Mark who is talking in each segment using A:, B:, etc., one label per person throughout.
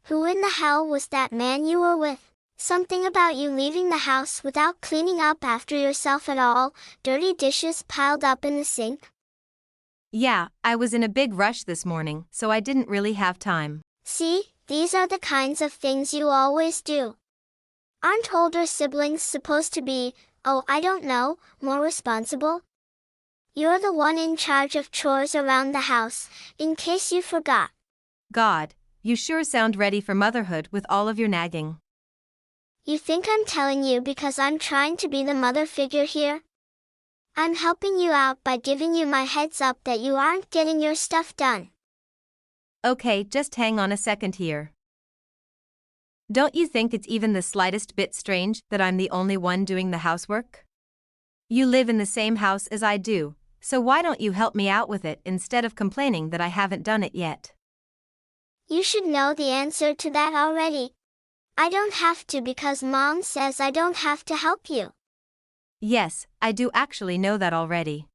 A: Who in the hell was that man you were with? Something about you leaving the house without cleaning up after yourself at all, dirty dishes piled up in the sink?
B: Yeah, I was in a big rush this morning, so I didn't really have time.
A: See, these are the kinds of things you always do. Aren't older siblings supposed to be, oh, I don't know, more responsible? You're the one in charge of chores around the house, in case you forgot.
B: God, you sure sound ready for motherhood with all of your nagging.
A: You think I'm telling you because I'm trying to be the mother figure here? I'm helping you out by giving you my heads up that you aren't getting your stuff done.
B: Okay, just hang on a second here. Don't you think it's even the slightest bit strange that I'm the only one doing the housework? You live in the same house as I do, so why don't you help me out with it instead of complaining that I haven't done it yet?
A: You should know the answer to that already. I don't have to because Mom says I don't have to help you.
B: Yes, I do actually know that already.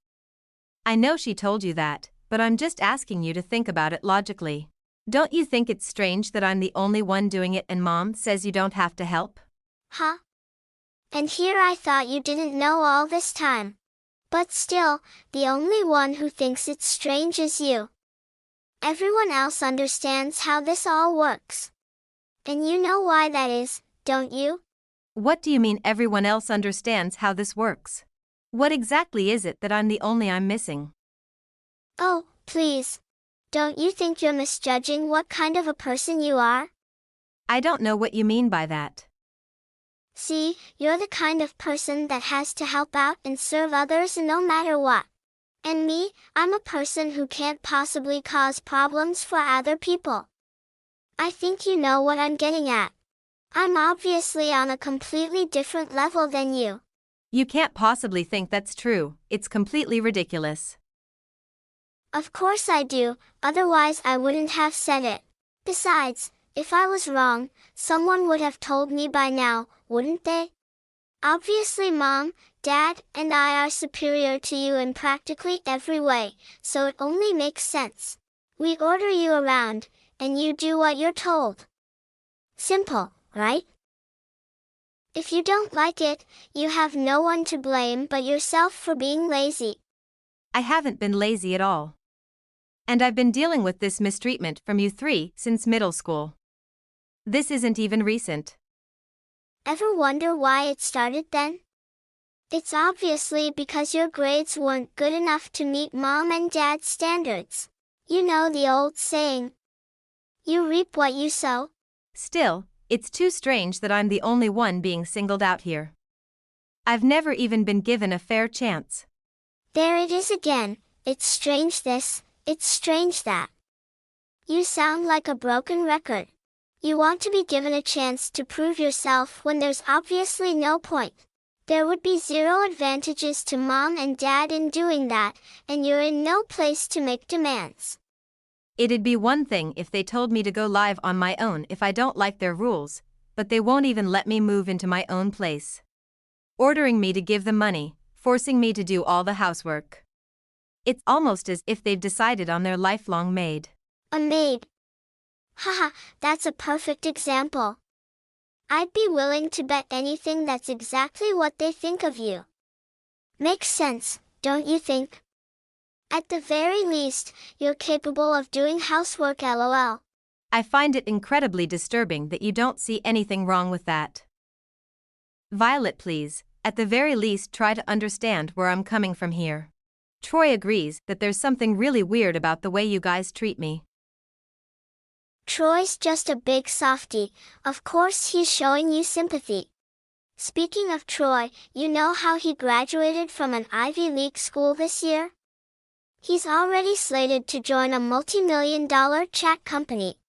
B: I know she told you that, but I'm just asking you to think about it logically. Don't you think it's strange that I'm the only one doing it and Mom says you don't have to help?
A: Huh? And here I thought you didn't know all this time. But still, the only one who thinks it's strange is you. Everyone else understands how this all works. And you know why that is, don't you?
B: What do you mean everyone else understands how this works? What exactly is it that I'm missing?
A: Oh, please. Don't you think you're misjudging what kind of a person you are?
B: I don't know what you mean by that.
A: See, you're the kind of person that has to help out and serve others no matter what. And me, I'm a person who can't possibly cause problems for other people. I think you know what I'm getting at. I'm obviously on a completely different level than you.
B: You can't possibly think that's true, it's completely ridiculous.
A: Of course I do, otherwise I wouldn't have said it. Besides, if I was wrong, someone would have told me by now, wouldn't they? Obviously Mom, Dad, and I are superior to you in practically every way, so it only makes sense. We order you around, and you do what you're told. Simple, right? If you don't like it, you have no one to blame but yourself for being lazy.
B: I haven't been lazy at all. And I've been dealing with this mistreatment from you three since middle school. This isn't even recent.
A: Ever wonder why it started then? It's obviously because your grades weren't good enough to meet Mom and Dad's standards. You know the old saying, you reap what you sow.
B: Still, it's too strange that I'm the only one being singled out here. I've never even been given a fair chance.
A: There it is again, it's strange this, it's strange that. You sound like a broken record. You want to be given a chance to prove yourself when there's obviously no point. There would be zero advantages to Mom and Dad in doing that, and you're in no place to make demands.
B: It'd be one thing if they told me to go live on my own if I don't like their rules, but they won't even let me move into my own place. Ordering me to give them money, forcing me to do all the housework. It's almost as if they've decided on their lifelong maid.
A: A maid. Haha, that's a perfect example. I'd be willing to bet anything that's exactly what they think of you. Makes sense, don't you think? At the very least, you're capable of doing housework LOL.
B: I find it incredibly disturbing that you don't see anything wrong with that. Violet, please, at the very least try to understand where I'm coming from here. Troy agrees that there's something really weird about the way you guys treat me.
A: Troy's just a big softie, of course he's showing you sympathy. Speaking of Troy, you know how he graduated from an Ivy League school this year? He's already slated to join a multi-million-dollar chat company.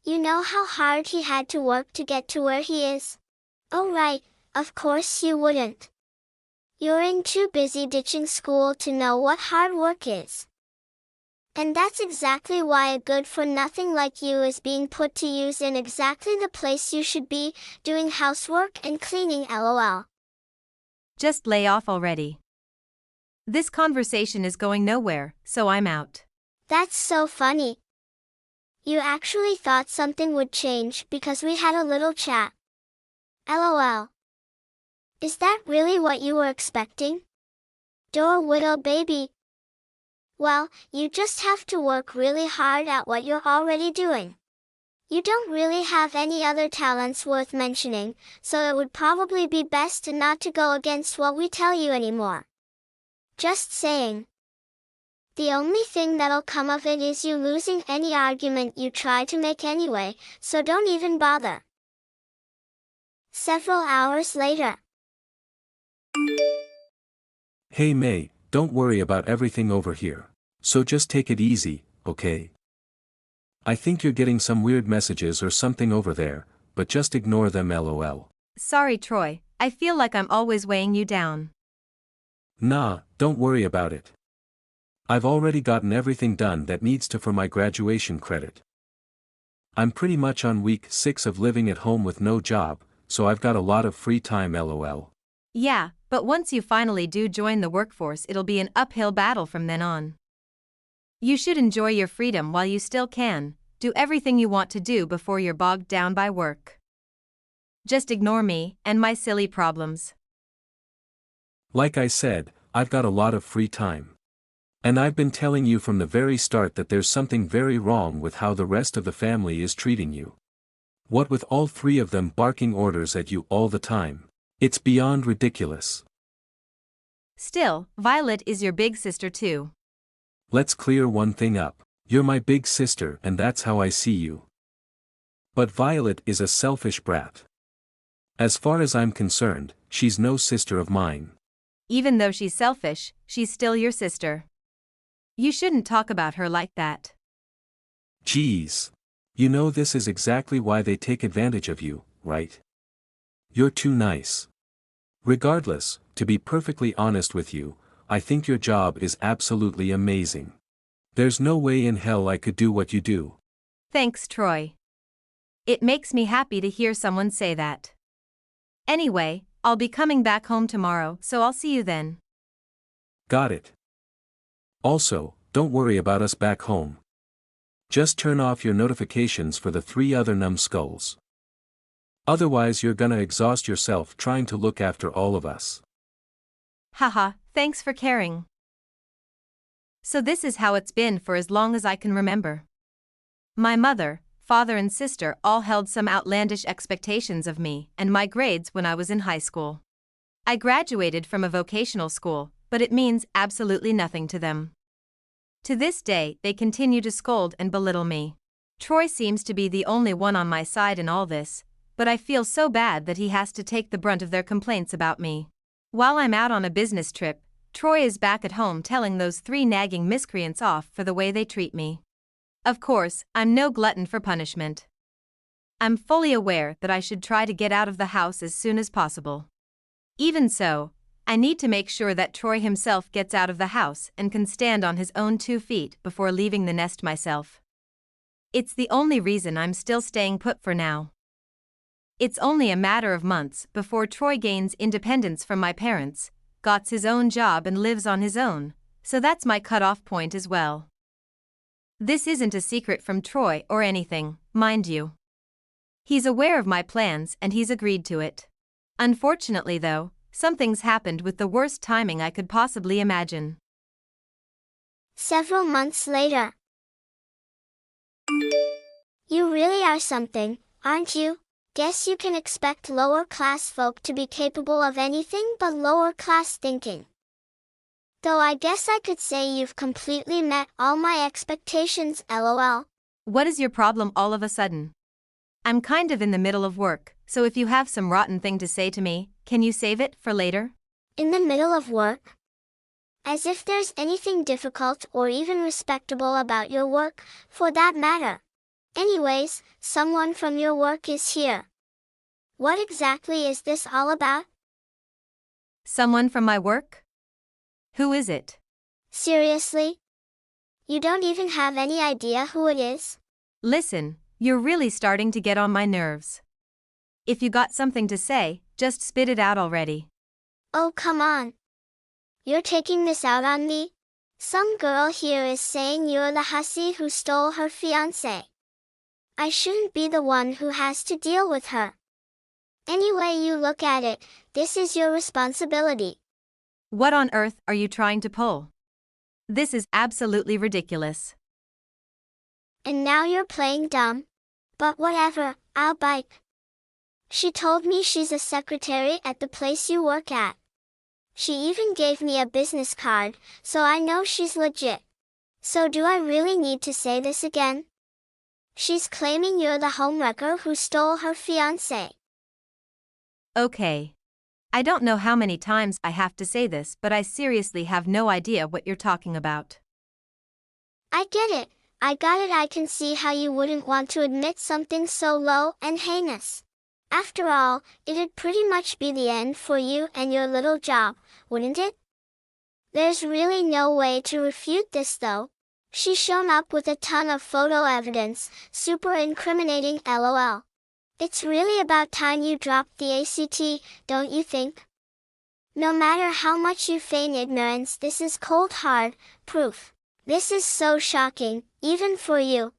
A: You know how hard he had to work to get to where he is? Oh right, of course you wouldn't. You're too busy ditching school to know what hard work is. And that's exactly why a good-for-nothing like you is being put to use in exactly the place you should be, doing housework and cleaning LOL.
B: Just lay off already. This conversation is going nowhere, so I'm out.
A: That's so funny. You actually thought something would change because we had a little chat. LOL. Is that really what you were expecting? Door widow baby. Well, you just have to work really hard at what you're already doing. You don't really have any other talents worth mentioning, so it would probably be best not to go against what we tell you anymore. Just saying. The only thing that'll come of it is you losing any argument you try to make anyway, so don't even bother. Several hours later.
C: Hey May, don't worry about everything over here. So just take it easy, okay? I think you're getting some weird messages or something over there, but just ignore them lol.
B: Sorry, Troy, I feel like I'm always weighing you down.
C: Nah, don't worry about it. I've already gotten everything done that needs to for my graduation credit. I'm pretty much on week 6 of living at home with no job, so I've got a lot of free time lol.
B: Yeah, but once you finally do join the workforce, it'll be an uphill battle from then on. You should enjoy your freedom while you still can, do everything you want to do before you're bogged down by work. Just ignore me and my silly problems.
C: Like I said, I've got a lot of free time. And I've been telling you from the very start that there's something very wrong with how the rest of the family is treating you. What with all 3 of them barking orders at you all the time, it's beyond ridiculous.
B: Still, Violet is your big sister too.
C: Let's clear one thing up. You're my big sister and that's how I see you. But Violet is a selfish brat. As far as I'm concerned, she's no sister of mine.
B: Even though she's selfish, she's still your sister. You shouldn't talk about her like that.
C: Geez. You know this is exactly why they take advantage of you, right? You're too nice. Regardless, to be perfectly honest with you, I think your job is absolutely amazing. There's no way in hell I could do what you do.
B: Thanks, Troy. It makes me happy to hear someone say that. Anyway, I'll be coming back home tomorrow, so I'll see you then.
C: Got it. Also, don't worry about us back home. Just turn off your notifications for the 3 other numbskulls. Otherwise you're gonna exhaust yourself trying to look after all of us.
B: Haha, thanks for caring. So this is how it's been for as long as I can remember. My mother, father and sister all held some outlandish expectations of me and my grades when I was in high school. I graduated from a vocational school, but it means absolutely nothing to them. To this day, they continue to scold and belittle me. Troy seems to be the only one on my side in all this, but I feel so bad that he has to take the brunt of their complaints about me. While I'm out on a business trip, Troy is back at home telling those 3 nagging miscreants off for the way they treat me. Of course, I'm no glutton for punishment. I'm fully aware that I should try to get out of the house as soon as possible. Even so, I need to make sure that Troy himself gets out of the house and can stand on his own 2 feet before leaving the nest myself. It's the only reason I'm still staying put for now. It's only a matter of months before Troy gains independence from my parents, gets his own job and lives on his own, so that's my cutoff point as well. This isn't a secret from Troy or anything, mind you. He's aware of my plans and he's agreed to it. Unfortunately though, something's happened with the worst timing I could possibly imagine.
A: Several months later. You really are something, aren't you? Guess you can expect lower-class folk to be capable of anything but lower-class thinking. Though I guess I could say you've completely met all my expectations, lol.
B: What is your problem all of a sudden? I'm kind of in the middle of work, so if you have some rotten thing to say to me, can you save it for later?
A: In the middle of work? As if there's anything difficult or even respectable about your work, for that matter. Anyways, someone from your work is here. What exactly is this all about?
B: Someone from my work? Who is it?
A: Seriously? You don't even have any idea who it is?
B: Listen, you're really starting to get on my nerves. If you got something to say, just spit it out already.
A: Oh, come on. You're taking this out on me? Some girl here is saying you're the hussy who stole her fiancé. I shouldn't be the one who has to deal with her. Any way you look at it, this is your responsibility.
B: What on earth are you trying to pull? This is absolutely ridiculous.
A: And now you're playing dumb? But whatever, I'll bite. She told me she's a secretary at the place you work at. She even gave me a business card, so I know she's legit. So do I really need to say this again? She's claiming you're the homewrecker who stole her fiancé.
B: Okay. I don't know how many times I have to say this, but I seriously have no idea what you're talking about.
A: I get it. I got it. I can see how you wouldn't want to admit something so low and heinous. After all, it'd pretty much be the end for you and your little job, wouldn't it? There's really no way to refute this though. She's shown up with a ton of photo evidence, super incriminating LOL. It's really about time you dropped the ACT, don't you think? No matter how much you feign ignorance, this is cold hard proof. This is so shocking, even for you.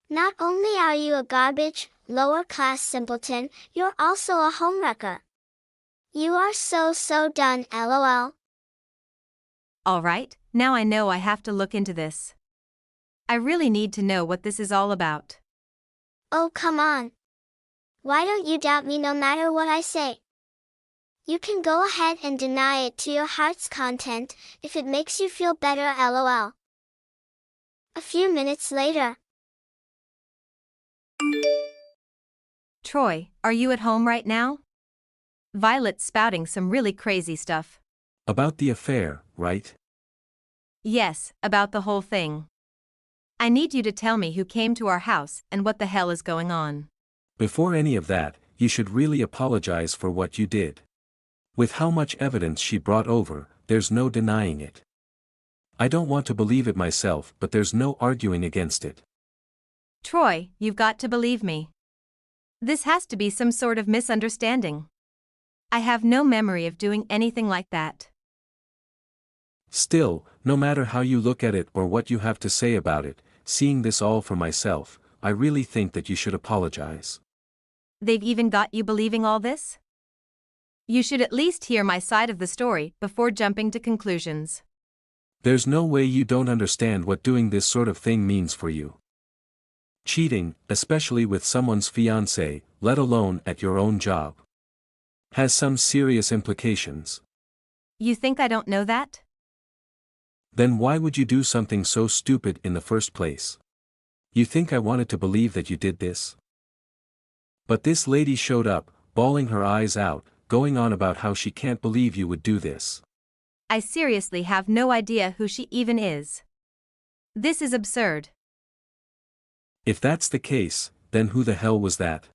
A: Not only are you a garbage, lower-class simpleton, you're also a homewrecker. You are so done, LOL.
B: Alright, now I know I have to look into this. I really need to know what this is all about.
A: Oh, come on. Why don't you doubt me no matter what I say? You can go ahead and deny it to your heart's content, if it makes you feel better, LOL. A few minutes later.
B: Troy, are you at home right now? Violet's spouting some really crazy stuff.
C: About the affair, right?
B: Yes, about the whole thing. I need you to tell me who came to our house and what the hell is going on.
C: Before any of that, you should really apologize for what you did. With how much evidence she brought over, there's no denying it. I don't want to believe it myself, but there's no arguing against it.
B: Troy, you've got to believe me. This has to be some sort of misunderstanding. I have no memory of doing anything like that.
C: Still, no matter how you look at it or what you have to say about it, seeing this all for myself, I really think that you should apologize.
B: They've even got you believing all this? You should at least hear my side of the story before jumping to conclusions.
C: There's no way you don't understand what doing this sort of thing means for you. Cheating, especially with someone's fiancé, let alone at your own job, has some serious implications.
B: You think I don't know that?
C: Then why would you do something so stupid in the first place? You think I wanted to believe that you did this? But this lady showed up, bawling her eyes out, going on about how she can't believe you would do this.
B: I seriously have no idea who she even is. This is absurd.
C: If that's the case, then who the hell was that?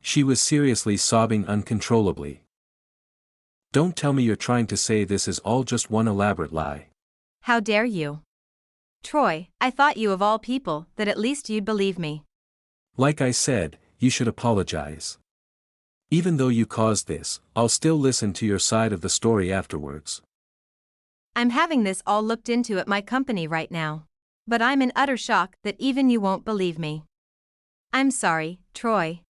C: She was seriously sobbing uncontrollably. Don't tell me you're trying to say this is all just one elaborate lie.
B: How dare you? Troy, I thought you of all people that at least you'd believe me.
C: Like I said, you should apologize. Even though you caused this, I'll still listen to your side of the story afterwards.
B: I'm having this all looked into at my company right now. But I'm in utter shock that even you won't believe me. I'm sorry, Troy.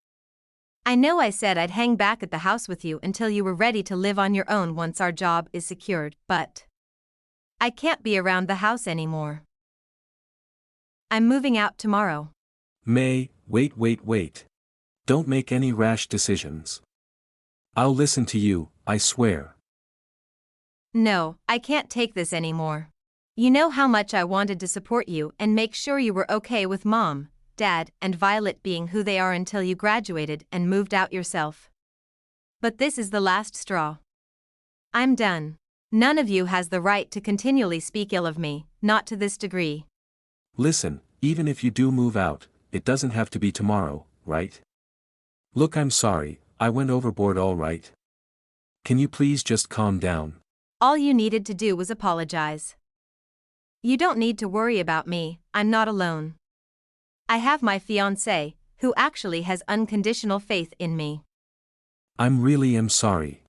B: I know I said I'd hang back at the house with you until you were ready to live on your own once our job is secured, but I can't be around the house anymore. I'm moving out tomorrow.
C: May, wait. Don't make any rash decisions. I'll listen to you, I swear.
B: No, I can't take this anymore. You know how much I wanted to support you and make sure you were okay with Mom, Dad, and Violet being who they are until you graduated and moved out yourself. But this is the last straw. I'm done. None of you has the right to continually speak ill of me, not to this degree.
C: Listen, even if you do move out, it doesn't have to be tomorrow, right? Look, I'm sorry, I went overboard, all right? Can you please just calm down?
B: All you needed to do was apologize. You don't need to worry about me, I'm not alone. I have my fiancé, who actually has unconditional faith in me.
C: I'm really sorry.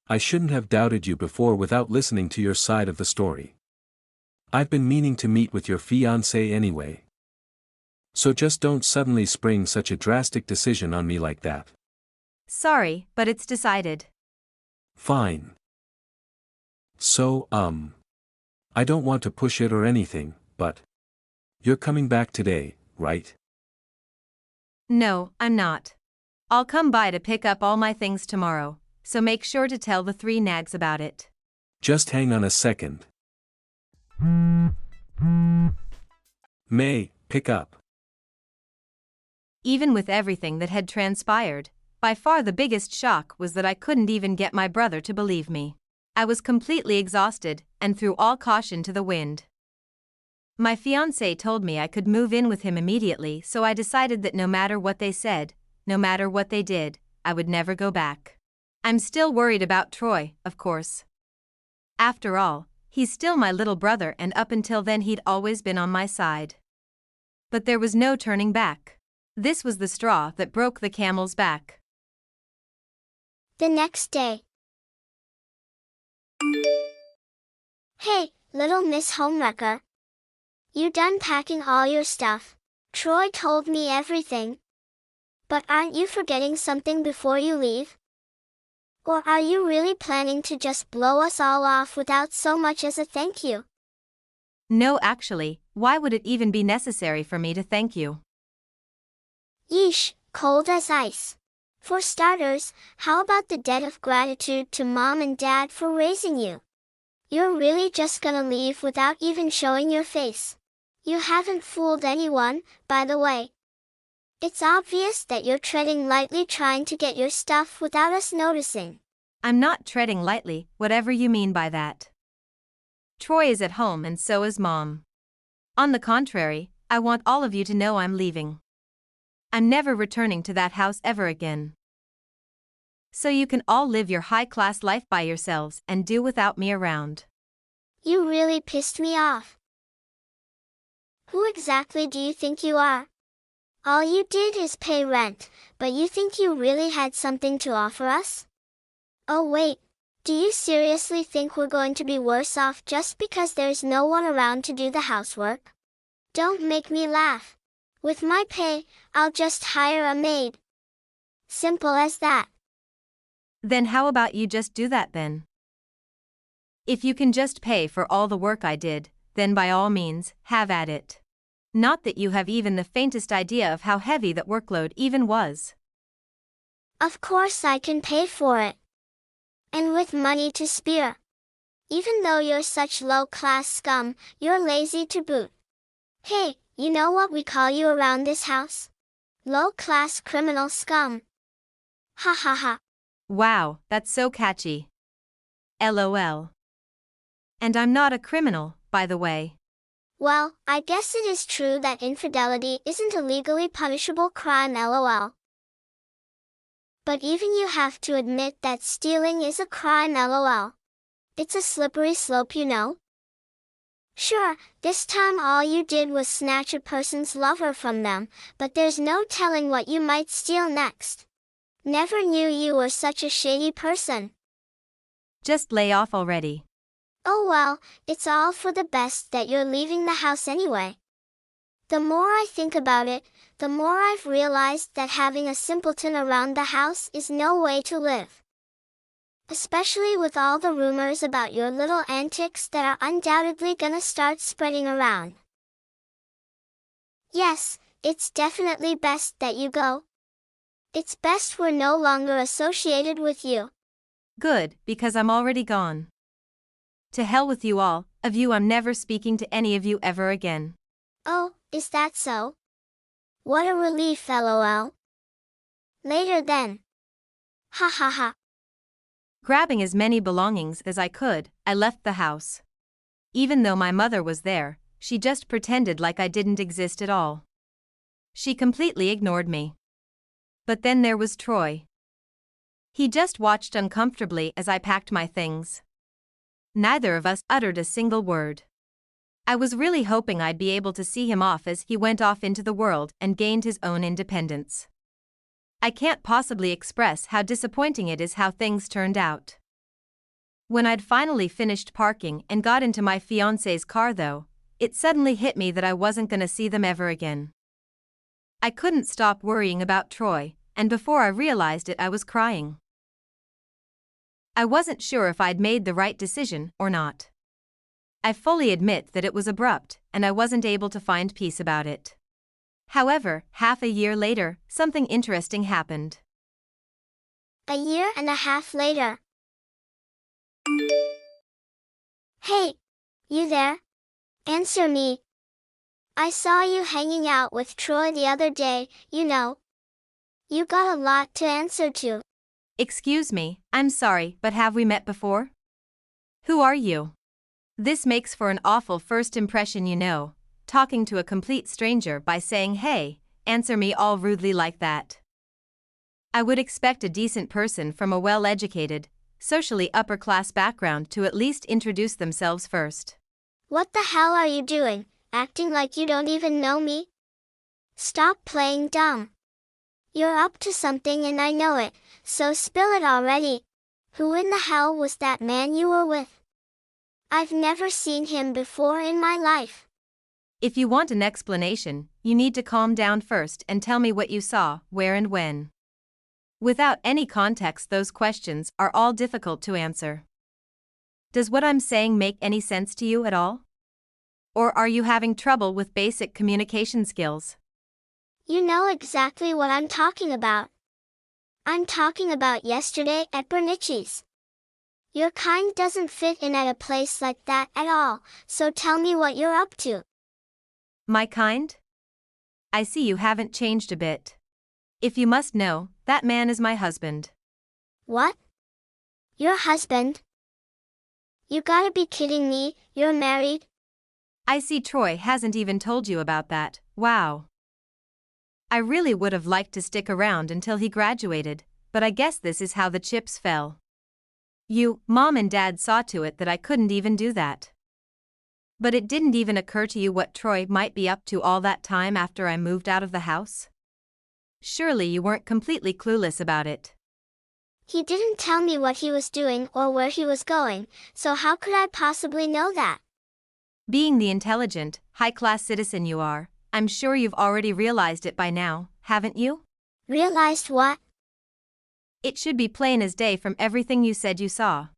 C: I shouldn't have doubted you before without listening to your side of the story. I've been meaning to meet with your fiancé anyway. So just don't suddenly spring such a drastic decision on me like that.
B: Sorry, but it's decided.
C: Fine. So, I don't want to push it or anything, but you're coming back today, right?
B: No, I'm not. I'll come by to pick up all my things tomorrow, so make sure to tell the three nags about it.
C: Just hang on a second. May, pick up.
B: Even with everything that had transpired, by far the biggest shock was that I couldn't even get my brother to believe me. I was completely exhausted and threw all caution to the wind. My fiancé told me I could move in with him immediately, so I decided that no matter what they said, no matter what they did, I would never go back. I'm still worried about Troy, of course. After all, he's still my little brother, and up until then he'd always been on my side. But there was no turning back. This was the straw that broke the camel's back.
A: The next day. Hey, little Miss Homewrecker. You done packing all your stuff? Troy told me everything. But aren't you forgetting something before you leave? Or are you really planning to just blow us all off without so much as a thank you?
B: No, actually, why would it even be necessary for me to thank you?
A: Yeesh, cold as ice. For starters, how about the debt of gratitude to Mom and Dad for raising you? You're really just gonna leave without even showing your face. You haven't fooled anyone, by the way. It's obvious that you're treading lightly trying to get your stuff without us noticing.
B: I'm not treading lightly, whatever you mean by that. Troy is at home and so is Mom. On the contrary, I want all of you to know I'm leaving. I'm never returning to that house ever again. So you can all live your high-class life by yourselves and do without me around.
A: You really pissed me off. Who exactly do you think you are? All you did is pay rent, but you think you really had something to offer us? Oh wait, do you seriously think we're going to be worse off just because there's no one around to do the housework? Don't make me laugh. With my pay, I'll just hire a maid. Simple as that.
B: Then how about you just do that then? If you can just pay for all the work I did, then by all means, have at it. Not that you have even the faintest idea of how heavy that workload even was.
A: Of course I can pay for it. And with money to spare. Even though you're such low-class scum, you're lazy to boot. Hey, you know what we call you around this house? Low-class criminal scum. Ha ha ha.
B: Wow, that's so catchy. LOL. And I'm not a criminal, by the way.
A: Well, I guess it is true that infidelity isn't a legally punishable crime, lol. But even you have to admit that stealing is a crime, lol. It's a slippery slope, you know. Sure, this time all you did was snatch a person's lover from them, but there's no telling what you might steal next. Never knew you were such a shady person.
B: Just lay off already.
A: Oh well, it's all for the best that you're leaving the house anyway. The more I think about it, the more I've realized that having a simpleton around the house is no way to live. Especially with all the rumors about your little antics that are undoubtedly gonna start spreading around. Yes, it's definitely best that you go. It's best we're no longer associated with you.
B: Good, because I'm already gone. To hell with you all, of you I'm never speaking to any of you ever again.
A: Oh, is that so? What a relief, lol. Later then. Ha ha ha.
B: Grabbing as many belongings as I could, I left the house. Even though my mother was there, she just pretended like I didn't exist at all. She completely ignored me. But then there was Troy. He just watched uncomfortably as I packed my things. Neither of us uttered a single word. I was really hoping I'd be able to see him off as he went off into the world and gained his own independence. I can't possibly express how disappointing it is how things turned out. When I'd finally finished parking and got into my fiancé's car though, it suddenly hit me that I wasn't gonna see them ever again. I couldn't stop worrying about Troy, and before I realized it, I was crying. I wasn't sure if I'd made the right decision or not. I fully admit that it was abrupt, and I wasn't able to find peace about it. However, half a year later, something interesting happened.
A: A year and a half later. Hey, you there? Answer me. I saw you hanging out with Troy the other day, you know. You got a lot to answer to.
B: Excuse me, I'm sorry, but have we met before? Who are you? This makes for an awful first impression, you know, talking to a complete stranger by saying hey, answer me all rudely like that. I would expect a decent person from a well-educated, socially upper-class background to at least introduce themselves first.
A: What the hell are you doing, acting like you don't even know me? Stop playing dumb. You're up to something and I know it, so spill it already. Who in the hell was that man you were with? I've never seen him before in my life.
B: If you want an explanation, you need to calm down first and tell me what you saw, where and when. Without any context, those questions are all difficult to answer. Does what I'm saying make any sense to you at all? Or are you having trouble with basic communication skills?
A: You know exactly what I'm talking about. I'm talking about yesterday at Bernicci's. Your kind doesn't fit in at a place like that at all, so tell me what you're up to.
B: My kind? I see you haven't changed a bit. If you must know, that man is my husband.
A: What? Your husband? You gotta be kidding me, you're married?
B: I see Troy hasn't even told you about that, wow. I really would have liked to stick around until he graduated, but I guess this is how the chips fell. Mom and Dad saw to it that I couldn't even do that. But it didn't even occur to you what Troy might be up to all that time after I moved out of the house? Surely you weren't completely clueless about it.
A: He didn't tell me what he was doing or where he was going, so how could I possibly know that?
B: Being the intelligent, high-class citizen you are, I'm sure you've already realized it by now, haven't you?
A: Realized what?
B: It should be plain as day from everything you said you saw.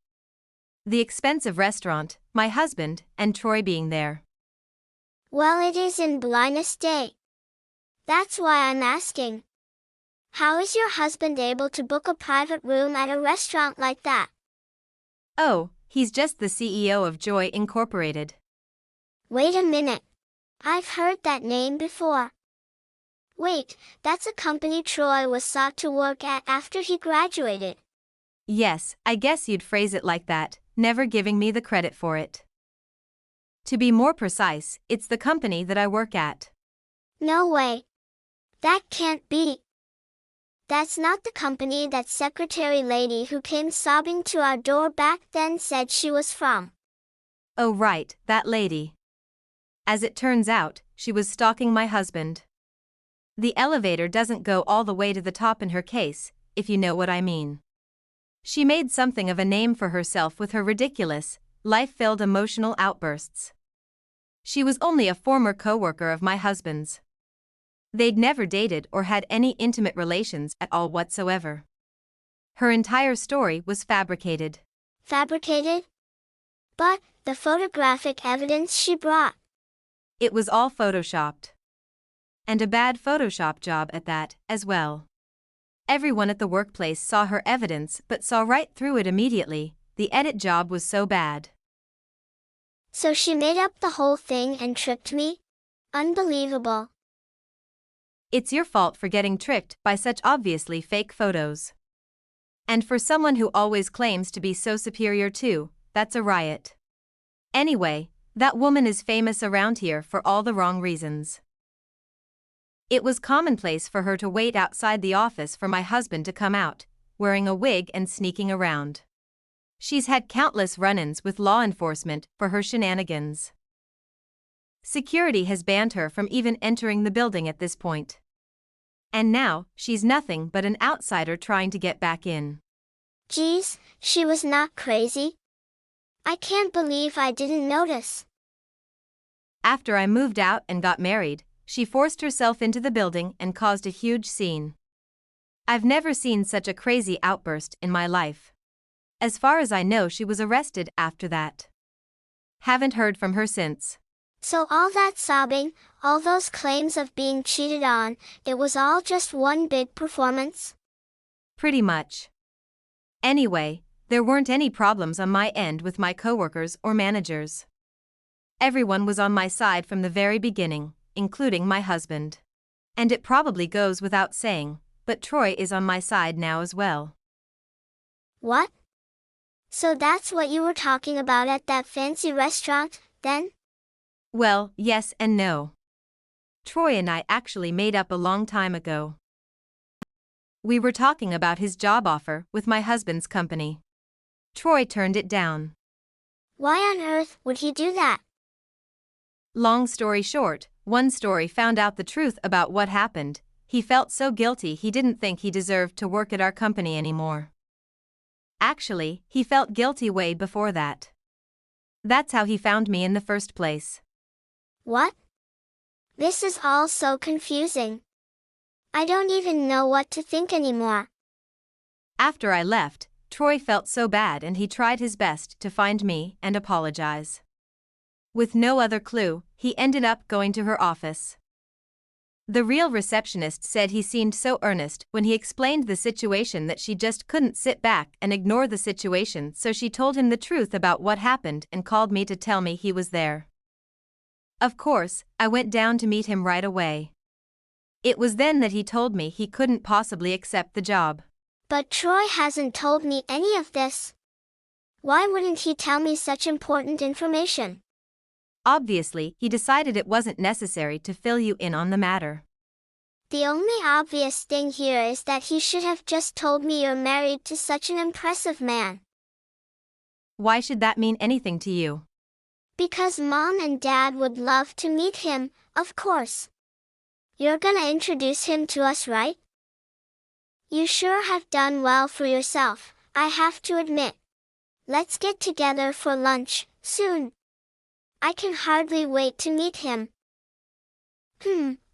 B: The expensive restaurant, my husband, and Troy being there.
A: Well, it is in blindest day. That's why I'm asking. How is your husband able to book a private room at a restaurant like that?
B: Oh, he's just the CEO of Joy Incorporated.
A: Wait a minute. I've heard that name before. Wait, that's a company Troy was sought to work at after he graduated.
B: Yes, I guess you'd phrase it like that, never giving me the credit for it. To be more precise, it's the company that I work at.
A: No way. That can't be. That's not the company that secretary lady who came sobbing to our door back then said she was from.
B: Oh right, that lady. As it turns out, she was stalking my husband. The elevator doesn't go all the way to the top in her case, if you know what I mean. She made something of a name for herself with her ridiculous, life-filled emotional outbursts. She was only a former co-worker of my husband's. They'd never dated or had any intimate relations at all whatsoever. Her entire story was fabricated.
A: Fabricated? But the photographic evidence she brought.
B: It was all photoshopped. And a bad Photoshop job at that, as well. Everyone at the workplace saw her evidence but saw right through it immediately. The edit job was so bad.
A: So she made up the whole thing and tricked me? Unbelievable.
B: It's your fault for getting tricked by such obviously fake photos. And for someone who always claims to be so superior too, that's a riot. Anyway, that woman is famous around here for all the wrong reasons. It was commonplace for her to wait outside the office for my husband to come out, wearing a wig and sneaking around. She's had countless run-ins with law enforcement for her shenanigans. Security has banned her from even entering the building at this point. And now, she's nothing but an outsider trying to get back in.
A: Geez, she was not crazy. I can't believe I didn't notice.
B: After I moved out and got married, she forced herself into the building and caused a huge scene. I've never seen such a crazy outburst in my life. As far as I know, she was arrested after that. Haven't heard from her since.
A: So all that sobbing, all those claims of being cheated on, it was all just one big performance?
B: Pretty much. Anyway, there weren't any problems on my end with my coworkers or managers. Everyone was on my side from the very beginning, including my husband. And it probably goes without saying, but Troy is on my side now as well.
A: What? So that's what you were talking about at that fancy restaurant, then?
B: Well, yes and no. Troy and I actually made up a long time ago. We were talking about his job offer with my husband's company. Troy turned it down.
A: Why on earth would he do that?
B: Long story short, one story found out the truth about what happened. He felt so guilty he didn't think he deserved to work at our company anymore. Actually, he felt guilty way before that. That's how he found me in the first place.
A: What? This is all so confusing. I don't even know what to think anymore.
B: After I left, Troy felt so bad and he tried his best to find me and apologize. With no other clue, he ended up going to her office. The real receptionist said he seemed so earnest when he explained the situation that she just couldn't sit back and ignore the situation, so she told him the truth about what happened and called me to tell me he was there. Of course, I went down to meet him right away. It was then that he told me he couldn't possibly accept the job.
A: But Troy hasn't told me any of this. Why wouldn't he tell me such important information?
B: Obviously, he decided it wasn't necessary to fill you in on the matter.
A: The only obvious thing here is that he should have just told me you're married to such an impressive man.
B: Why should that mean anything to you?
A: Because Mom and Dad would love to meet him, of course. You're gonna introduce him to us, right? You sure have done well for yourself, I have to admit. Let's get together for lunch, soon. I can hardly wait to meet him.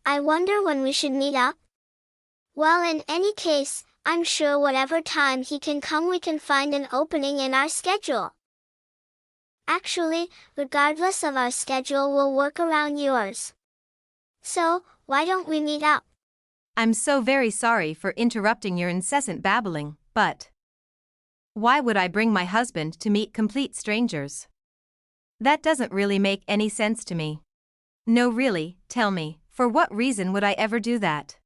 A: I wonder when we should meet up? Well, in any case, I'm sure whatever time he can come we can find an opening in our schedule. Actually, regardless of our schedule, we'll work around yours. So, why don't we meet up?
B: I'm so very sorry for interrupting your incessant babbling, but why would I bring my husband to meet complete strangers? That doesn't really make any sense to me. No, really, tell me, for what reason would I ever do that?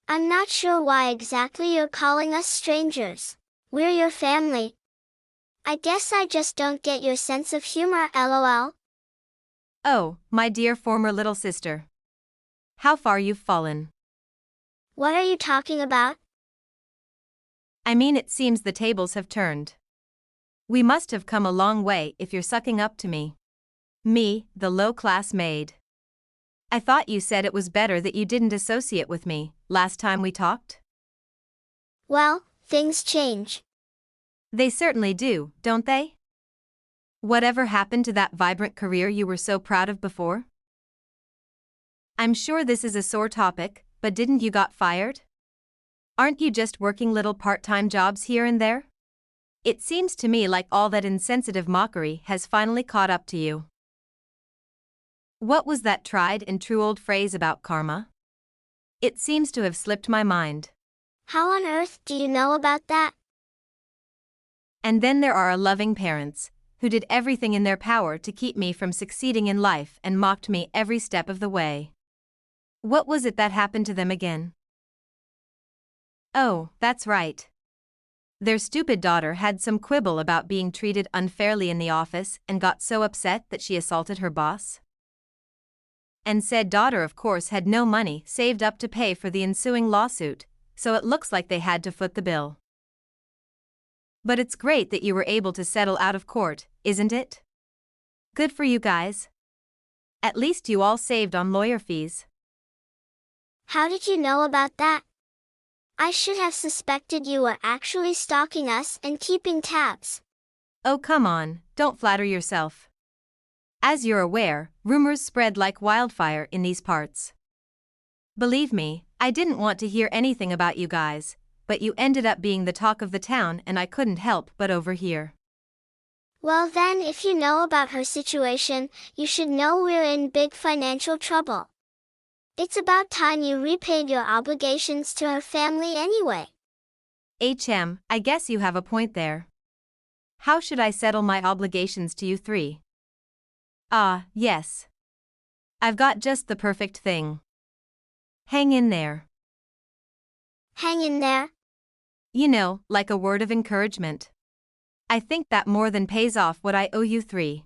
A: I'm not sure why exactly you're calling us strangers. We're your family. I guess I just don't get your sense of humor, lol.
B: Oh, my dear former little sister. How far you've fallen.
A: What are you talking about?
B: I mean, it seems the tables have turned. We must have come a long way if you're sucking up to me. Me, the low-class maid. I thought you said it was better that you didn't associate with me, last time we talked?
A: Well, things change.
B: They certainly do, don't they? Whatever happened to that vibrant career you were so proud of before? I'm sure this is a sore topic, but didn't you got fired? Aren't you just working little part-time jobs here and there? It seems to me like all that insensitive mockery has finally caught up to you. What was that tried and true old phrase about karma? It seems to have slipped my mind.
A: How on earth do you know about that?
B: And then there are loving parents, who did everything in their power to keep me from succeeding in life and mocked me every step of the way. What was it that happened to them again? Oh, that's right. Their stupid daughter had some quibble about being treated unfairly in the office and got so upset that she assaulted her boss. And said daughter, of course, had no money saved up to pay for the ensuing lawsuit, so it looks like they had to foot the bill. But it's great that you were able to settle out of court, isn't it? Good for you guys. At least you all saved on lawyer fees.
A: How did you know about that? I should have suspected you were actually stalking us and keeping tabs.
B: Oh, come on, don't flatter yourself. As you're aware, rumors spread like wildfire in these parts. Believe me, I didn't want to hear anything about you guys, but you ended up being the talk of the town and I couldn't help but overhear.
A: Well then, if you know about her situation, you should know we're in big financial trouble. It's about time you repaid your obligations to her family anyway.
B: I guess you have a point there. How should I settle my obligations to you three? Ah, yes. I've got just the perfect thing. Hang in there.
A: Hang in there.
B: You know, like a word of encouragement. I think that more than pays off what I owe you three.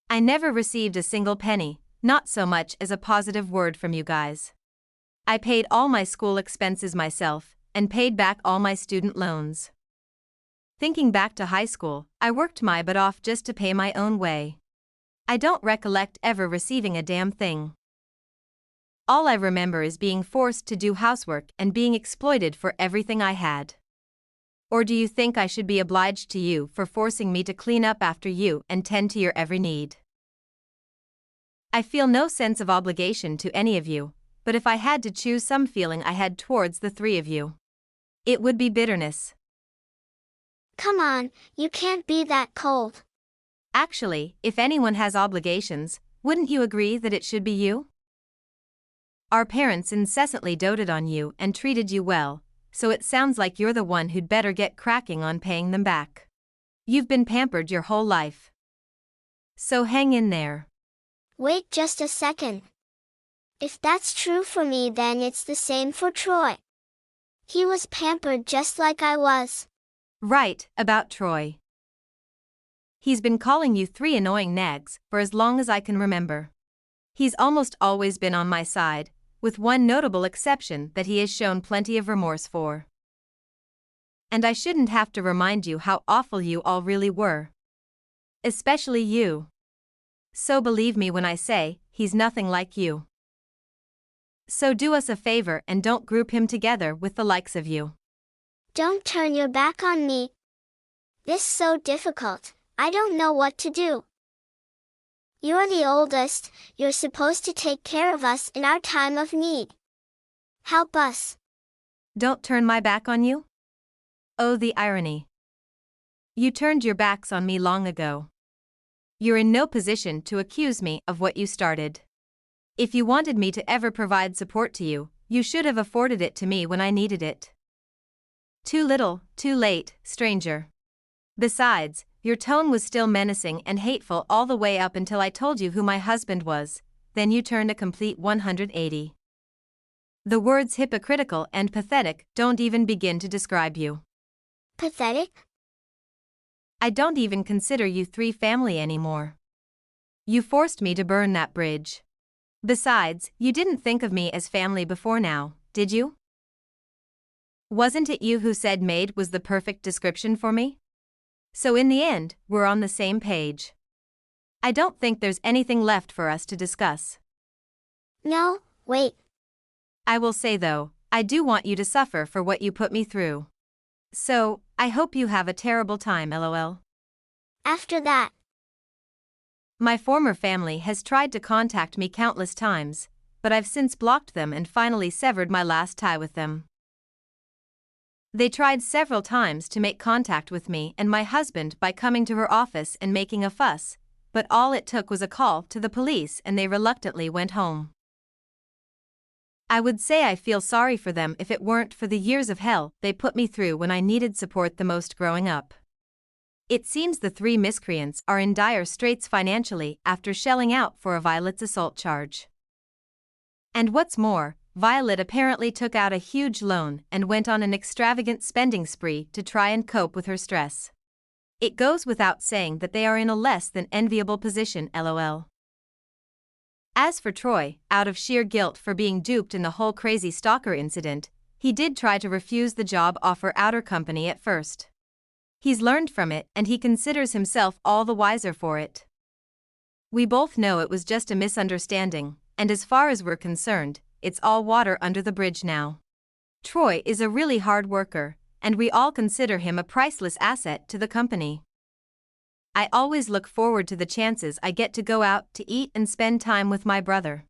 B: I never received a single penny, not so much as a positive word from you guys. I paid all my school expenses myself, and paid back all my student loans. Thinking back to high school, I worked my butt off just to pay my own way. I don't recollect ever receiving a damn thing. All I remember is being forced to do housework and being exploited for everything I had. Or do you think I should be obliged to you for forcing me to clean up after you and tend to your every need? I feel no sense of obligation to any of you, but if I had to choose some feeling I had towards the three of you, it would be bitterness.
A: Come on, you can't be that cold.
B: Actually, if anyone has obligations, wouldn't you agree that it should be you? Our parents incessantly doted on you and treated you well, so it sounds like you're the one who'd better get cracking on paying them back. You've been pampered your whole life. So hang in there.
A: Wait just a second. If that's true for me, then it's the same for Troy. He was pampered just like I was.
B: Right, about Troy. He's been calling you three annoying nags for as long as I can remember. He's almost always been on my side, with one notable exception that he has shown plenty of remorse for. And I shouldn't have to remind you how awful you all really were. Especially you. So believe me when I say, he's nothing like you. So do us a favor and don't group him together with the likes of you.
A: Don't turn your back on me. This is so difficult, I don't know what to do. You're the oldest, you're supposed to take care of us in our time of need. Help us.
B: Don't turn my back on you? Oh, the irony. You turned your backs on me long ago. You're in no position to accuse me of what you started. If you wanted me to ever provide support to you, you should have afforded it to me when I needed it. Too little, too late, stranger. Besides, your tone was still menacing and hateful all the way up until I told you who my husband was, then you turned a complete 180. The words hypocritical and pathetic don't even begin to describe you.
A: Pathetic?
B: I don't even consider you three family anymore. You forced me to burn that bridge. Besides, you didn't think of me as family before now, did you? Wasn't it you who said maid was the perfect description for me? So in the end, we're on the same page. I don't think there's anything left for us to discuss.
A: No, wait.
B: I will say though, I do want you to suffer for what you put me through. So, I hope you have a terrible time, lol.
A: After that,
B: my former family has tried to contact me countless times, but I've since blocked them and finally severed my last tie with them. They tried several times to make contact with me and my husband by coming to her office and making a fuss, but all it took was a call to the police and they reluctantly went home. I would say I feel sorry for them if it weren't for the years of hell they put me through when I needed support the most growing up. It seems the three miscreants are in dire straits financially after shelling out for a Violet's assault charge. And what's more, Violet apparently took out a huge loan and went on an extravagant spending spree to try and cope with her stress. It goes without saying that they are in a less than enviable position, lol. As for Troy, out of sheer guilt for being duped in the whole crazy stalker incident, he did try to refuse the job offer outer company at first. He's learned from it and he considers himself all the wiser for it. We both know it was just a misunderstanding, and as far as we're concerned, it's all water under the bridge now. Troy is a really hard worker, and we all consider him a priceless asset to the company. I always look forward to the chances I get to go out to eat and spend time with my brother.